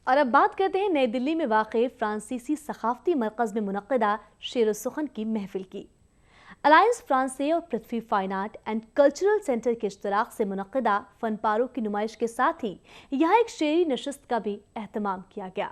और अब बात करते हैं नई दिल्ली में वाक़ फ्रांसीसी सकाफ़ती मरकज़ में मुनक़्क़दा शेर सुख़न की महफ़िल की। अलायंस फ्रांसे और Prithvi fine art and cultural centre के इश्तराक से मुनक़्क़दा फ़न पारों की नुमाइश के साथ ही यहाँ एक शेरी नशिस्त का भी एहतमाम किया गया।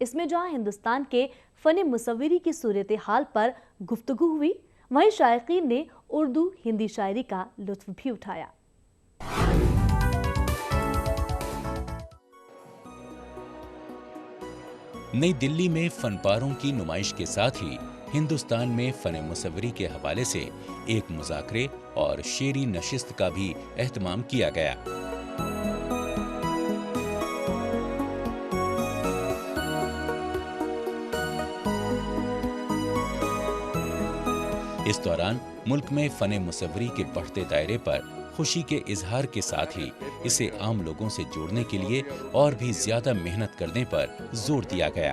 इसमें जहाँ हिंदुस्तान के फ़न मुसव्विरी की सूरत हाल पर गुफ्तगू हुई, वहीं शायकीन ने उर्दू हिंदी शायरी का लुत्फ़ भी उठाया। नई दिल्ली में फनपारों की नुमाइश के साथ ही हिंदुस्तान में फ़न मुसव्वरी के हवाले से एक मुज़ाकरे और शेरी नशिस्त का भी एहतमाम किया गया। इस दौरान मुल्क में फ़न मुसव्वरी के बढ़ते दायरे पर खुशी के इजहार के साथ ही इसे आम लोगों से जोड़ने के लिए और भी ज्यादा मेहनत करने पर जोर दिया गया।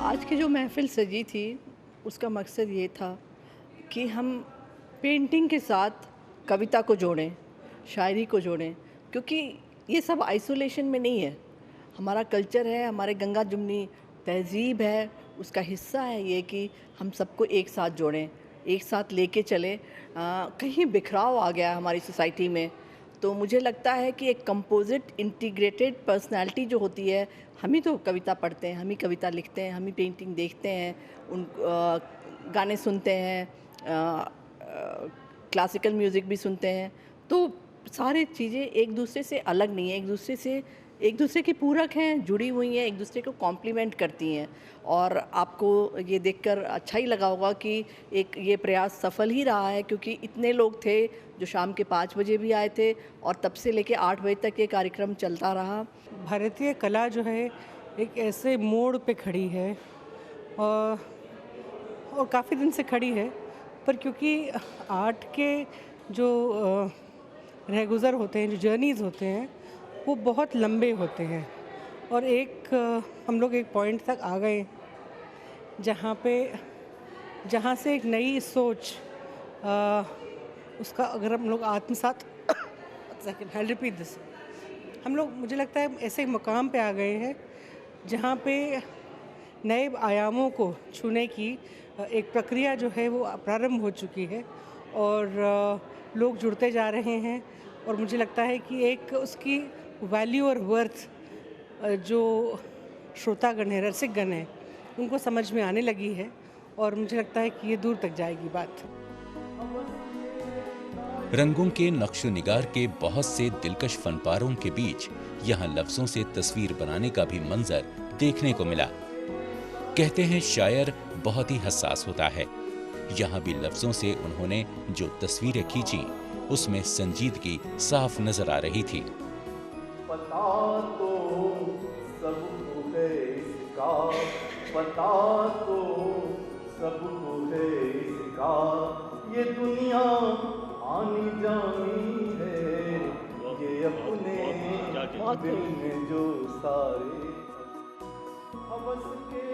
आज की जो महफिल सजी थी उसका मकसद ये था कि हम पेंटिंग के साथ कविता को जोड़ें, शायरी को जोड़ें, क्योंकि ये सब आइसोलेशन में नहीं है। हमारा कल्चर है, हमारे गंगा जमुनी तहजीब है, उसका हिस्सा है ये कि हम सबको एक साथ जोड़ें, एक साथ लेके चलें। कहीं बिखराव आ गया हमारी सोसाइटी में, तो मुझे लगता है कि एक कंपोजिट इंटीग्रेटेड पर्सनालिटी जो होती है, हम ही तो कविता पढ़ते हैं, हम ही कविता लिखते हैं, हम ही पेंटिंग देखते हैं, उन गाने सुनते हैं, क्लासिकल म्यूज़िक भी सुनते हैं, तो सारी चीज़ें एक दूसरे से अलग नहीं है, एक दूसरे की पूरक हैं, जुड़ी हुई हैं, एक दूसरे को कॉम्प्लीमेंट करती हैं। और आपको ये देखकर अच्छा ही लगा होगा कि एक ये प्रयास सफल ही रहा है, क्योंकि इतने लोग थे जो शाम के 5 बजे भी आए थे और तब से लेके 8 बजे तक ये कार्यक्रम चलता रहा। भारतीय कला जो है एक ऐसे मोड़ पे खड़ी है और काफ़ी दिन से खड़ी है, पर क्योंकि आर्ट के जो रहगुज़र होते हैं, जो जर्नीज़ होते हैं, वो बहुत लंबे होते हैं और हम लोग एक पॉइंट तक आ गए जहाँ से एक नई सोच उसका अगर हम लोग आत्मसात I'll repeat this. हम लोग, मुझे लगता है, ऐसे एक मुकाम पे आ गए हैं जहाँ पे नए आयामों को छूने की एक प्रक्रिया जो है वो प्रारंभ हो चुकी है और लोग जुड़ते जा रहे हैं और मुझे लगता है कि एक उसकी वैल्यू और वर्थ जो श्रोतागण है, रसिकगण है, उनको समझ में आने लगी है और मुझे लगता है कि ये दूर तक जाएगी बात। रंगों के नक्शो निगार के बहुत से दिलकश फनपारों के बीच यहाँ लफ्जों से तस्वीर बनाने का भी मंजर देखने को मिला। कहते हैं शायर बहुत ही हसास होता है। यहाँ भी लफ्जों से उन्होंने जो तस्वीरें खींची उसमें संजीदगी साफ नजर आ रही थी। पता तो सबको है इसका, पता तो सबको है इसका, ये दुनिया आनी जानी है, ये अपने दिल में जो सारे हवस के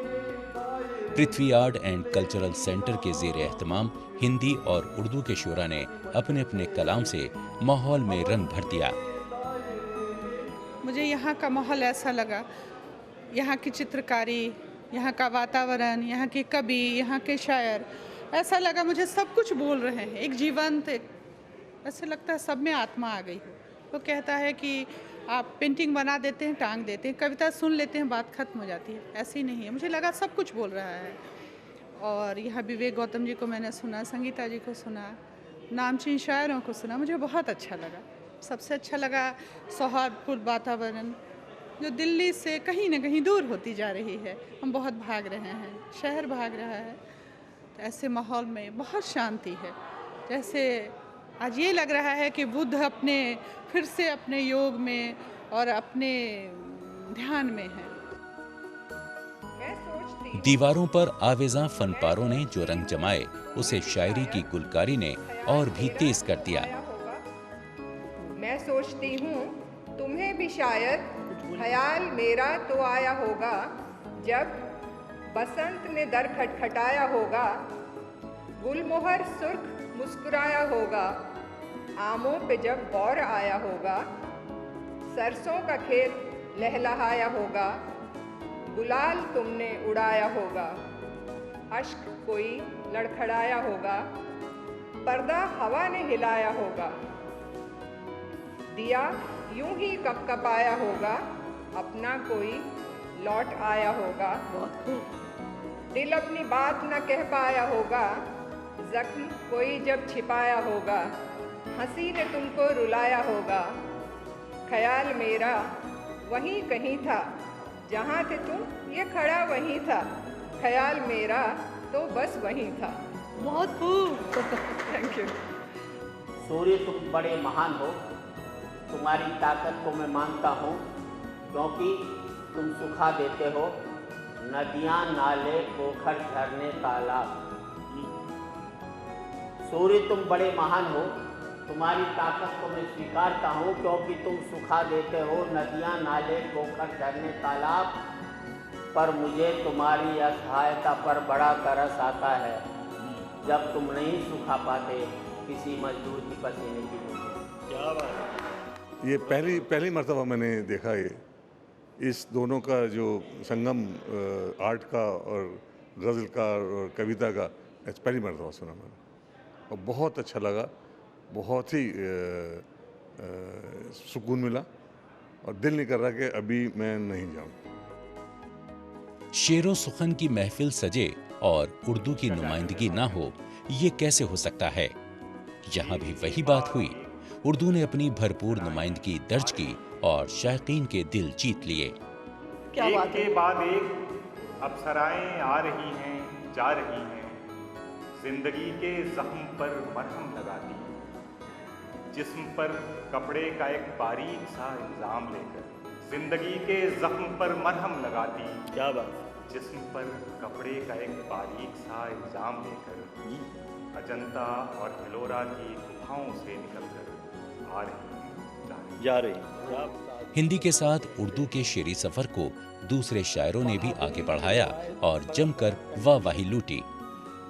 दायरे। पृथ्वी आर्ट एंड कल्चरल सेंटर के ज़ेरे एहतमाम हिंदी और उर्दू के शोरा ने अपने अपने कलाम से माहौल में रंग भर दिया। मुझे यहाँ का माहौल ऐसा लगा, यहाँ की चित्रकारी, यहाँ का वातावरण, यहाँ के कवि, यहाँ के शायर, ऐसा लगा मुझे सब कुछ बोल रहे हैं, एक जीवंत, ऐसे लगता है सब में आत्मा आ गई है। वो कहता है कि आप पेंटिंग बना देते हैं, टांग देते हैं, कविता सुन लेते हैं, बात खत्म हो जाती है, ऐसे ही नहीं है। मुझे लगा सब कुछ बोल रहा है। और यहाँ विवेक गौतम जी को मैंने सुना, संगीता जी को सुना, नामचीन शायरों को सुना, मुझे बहुत अच्छा लगा। सबसे अच्छा लगा सौहार्दपूर्ण वातावरण जो दिल्ली से कहीं ना कहीं दूर होती जा रही है। हम बहुत भाग रहे हैं, शहर भाग रहा है, तो ऐसे माहौल में बहुत शांति है। जैसे आज ये लग रहा है कि बुद्ध फिर से अपने योग में और अपने ध्यान में है। दीवारों पर आवेज़ां फनपारों ने जो रंग जमाए उसे शायरी की गुलकारी ने और भी तेज कर दिया। मैं सोचती हूँ तुम्हें भी शायद ख्याल मेरा तो आया होगा, जब बसंत ने दर खटखटाया होगा, गुलमोहर सुर्ख मुस्कुराया होगा, आमों पे जब गौर आया होगा, सरसों का खेत लहलहाया होगा, गुलाल तुमने उड़ाया होगा, अश्क कोई लड़खड़ाया होगा, पर्दा हवा ने हिलाया होगा, दिया यूं ही कपकपाया होगा, अपना कोई लौट आया होगा, दिल अपनी बात न कह पाया होगा, जख्म कोई जब छिपाया होगा, हंसी ने तुमको रुलाया होगा, ख्याल मेरा वहीं कहीं था, जहाँ थे तुम ये खड़ा वहीं था, ख्याल मेरा तो बस वहीं था। बहुत खूब। Thank you. सूर्य तुम बड़े महान हो, तुम्हारी ताकत को मैं मानता हूँ, क्योंकि तुम सुखा देते हो नदियाँ, नाले, पोखर, झरने, तालाब। सूर्य तुम बड़े महान हो, तुम्हारी ताकत को मैं स्वीकारता हूँ, क्योंकि तुम सुखा देते हो नदियाँ, नाले, पोखर, झरने, तालाब। पर मुझे तुम्हारी असहायता पर बड़ा तरस आता है, जब तुम नहीं सुखा पाते किसी मजदूर की पसीने की बूंदें। क्या बात। ये पहली मर्तबा मैंने देखा ये इस दोनों का जो संगम आर्ट का और गज़ल का और कविता का पहली मर्तबा सुना मैंने और बहुत अच्छा लगा, बहुत ही सुकून मिला और दिल नहीं कर रहा कि अभी मैं नहीं जाऊं। शेरो सुखन की महफिल सजे और उर्दू की नुमाइंदगी ना हो, ये कैसे हो सकता है। यहाँ भी वही बात हुई, उर्दू ने अपनी भरपूर नुमाइंदगी दर्ज की और शायकीन के दिल जीत लिए। क्या एक बात है। के बाद एक अप्सराएं आ रही हैं, जा रही हैं, जिंदगी के जख्म पर मरहम लगाती, जिस्म पर कपड़े का एक बारीक सा इल्जाम लेकर, जिंदगी के जख्म पर मरहम लगाती। क्या बात। जिस्म पर कपड़े का एक बारीक सा इल्जाम लेकर, अजंता और एलोरा की गुफाओं से निकलकर आ रही जा रही। हिंदी के साथ उर्दू के शेरी सफर को दूसरे शायरों ने भी आगे बढ़ाया और जमकर वाहवाही लूटी।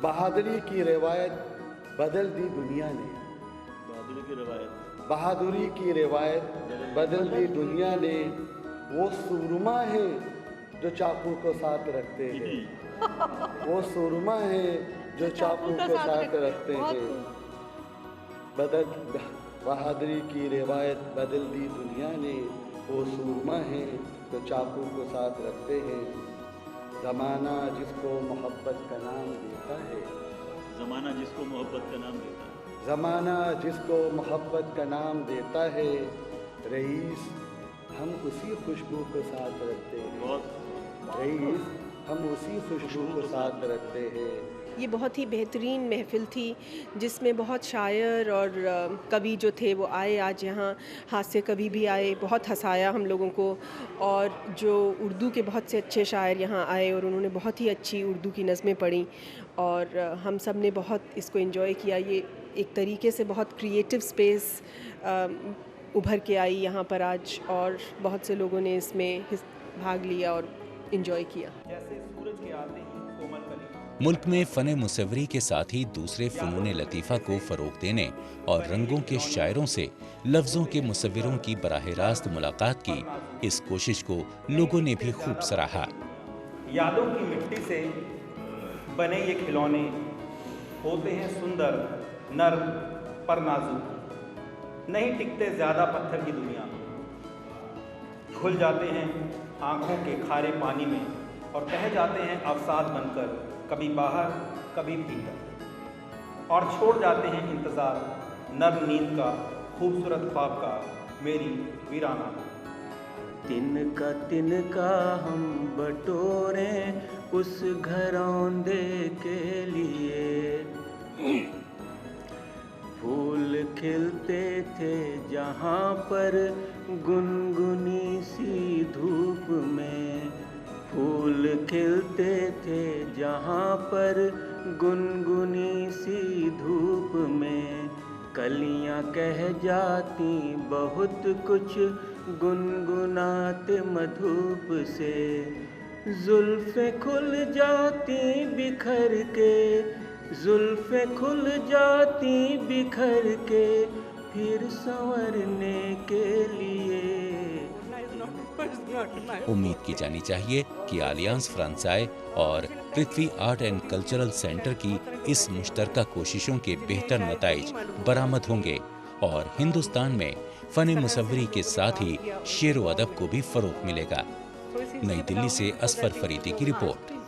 बहादुरी की रिवायत बदल दी दुनिया ने, बहादुरी की रिवायत बदल दी दुनिया ने, वो सूरमा है जो चाकू को साथ रखते हैं, वो सूरमा है जो चाकू को साथ रखते हैं। बहादुरी की रिवायत बदल दी दुनिया ने, वो सूरमा है जो चाकू को साथ रखते हैं। ज़माना जिसको मोहब्बत का नाम देता है, ज़माना जिसको मोहब्बत का नाम देता है, ज़माना जिसको मोहब्बत का नाम देता है, रईस हम उसी खुशबू को साथ रखते हैं, रईस हम उसी खुशबू को साथ रखते हैं। ये बहुत ही बेहतरीन महफ़िल थी, जिसमें बहुत शायर और कवि जो थे वो आए आज यहाँ, हास्य कवि भी आए, बहुत हंसाया हम लोगों को। और जो उर्दू के बहुत से अच्छे शायर यहाँ आए और उन्होंने बहुत ही अच्छी उर्दू की नज़में पढ़ी और हम सब ने बहुत इसको एंजॉय किया। ये एक तरीके से बहुत क्रिएटिव स्पेस उभर के आई यहाँ पर आज और बहुत से लोगों ने इसमें भाग लिया और एंजॉय किया। जैसे सूरज के आते ही कोमल कली। मुल्क में फ़न मुसव्वरी के साथ ही दूसरे फ़नून लतीफ़ा को फ़रोग़ देने और रंगों के शायरों से लफ्ज़ों के मुसव्विरों की बराह रास्त मुलाकात की इस कोशिश को लोगों ने भी खूब सराहा। यादों की मिट्टी से बने ये खिलौने होते हैं सुंदर, नर्म पर नाजुक, नहीं टिकते ज़्यादा पत्थर की दुनिया, घुल जाते हैं आँखों के खारे पानी में और बह जाते हैं अवसाद बनकर, कभी बाहर कभी भीतर, और छोड़ जाते हैं इंतज़ार नर्म नींद का, खूबसूरत ख्वाब का, मेरी वीराना। तिनका हम बटोरे उस घरौंदे के लिए, फूल खिलते थे जहाँ पर गुनगुनी सी धूप में, फूल खिलते थे जहाँ पर गुनगुनी सी धूप में, कलियाँ कह जाती बहुत कुछ गुनगुनाते मधुप से, जुल्फ़ें खुल जाती बिखर के, जुल्फ़ें खुल जाती बिखर के, फिर संवरने के लिए उम्मीद की जानी चाहिए कि आलियांस फ्रांसाई और पृथ्वी आर्ट एंड कल्चरल सेंटर की इस मुश्तरका कोशिशों के बेहतर नताइज बरामद होंगे और हिंदुस्तान में फन मुसव्वरी के साथ ही शेर व अदब को भी फरोग मिलेगा। नई दिल्ली से असफर फरीदी की रिपोर्ट।